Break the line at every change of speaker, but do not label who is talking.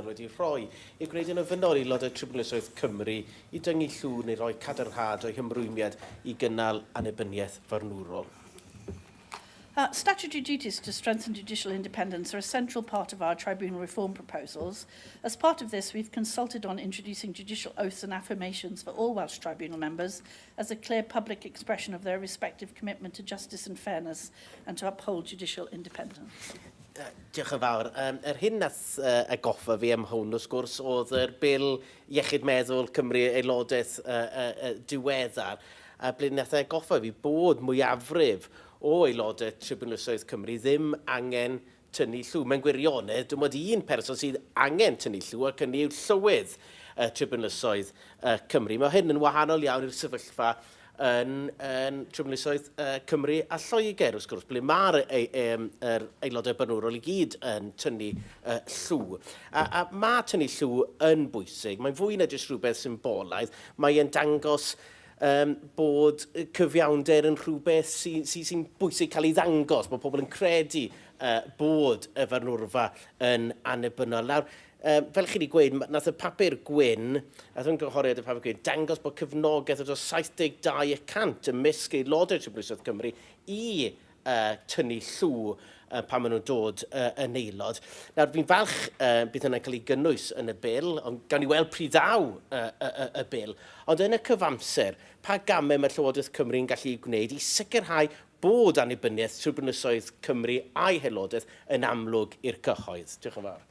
cyngor wedi rhoi i gwneud yn ofynnol i aelodau Tribiwnlysoedd Cymru i dyngu llw neu roi cadarnhad o'i hymrwymiad i gynnal annibyniaeth farnwrol.
Statutory duties to strengthen judicial independence are a central part of our tribunal reform proposals. As part of this, we've consulted on introducing judicial oaths and affirmations for all Welsh tribunal members as a clear public expression of their respective commitment to justice and fairness and to uphold judicial independence.
Diolch yn fawr. Hyn nath atgoffa fi am hwn, wrth gwrs, oedd yr bil Iechyd meddwl Cymru aelodaeth diweddar, ble nath atgoffa fi bod mwyafrif o aelodau Tribiwnlysoedd Cymru ddim angen tynnu llw. Mae'n gwirionedd, dwi'n bod un person sydd angen tynnu llw ac hynny yw llywydd Tribiwnlysoedd Cymru. Mae hyn yn wahanol iawn i'r sefyllfa yn Tribiwnlysoedd Cymru a Lloegr, wrth gwrs, ble mae'r aelodau barnwrol i gyd yn tynnu llw. A mae tynnu llw yn bwysig. Mae'n fwy na jyst rhywbeth symbolaidd. Mae'n dangos bod cyfiawnder yn rhywbeth sy'n bwysig cael ei ddangos, bod pobl yn credu bod y farnwrfa yn annibynnol. Nawr, fel chi wedi gweud, nath y Papur Gwyn, nath yn gyhoeddiad y Papur Gwyn, dangos bod cyfnogaeth o 72% ymysg aelodau Tribiwnlysoedd Cymru i tynnu llw pan maen nhw'n dod yn aelod. Nawr, fi'n falch bydd hynny'n cael ei gynnwys yn y bil, ond gawn ni weld pryd ddaw y bil. Ond yn y cyfamser, pa gamau mae'r Llywodraeth Cymru yn gallu gwneud i sicrhau bod annibyniaeth Tribiwnlysoedd Cymru a'i aelodaeth yn amlwg i'r cyhoedd. Diolch yn fawr.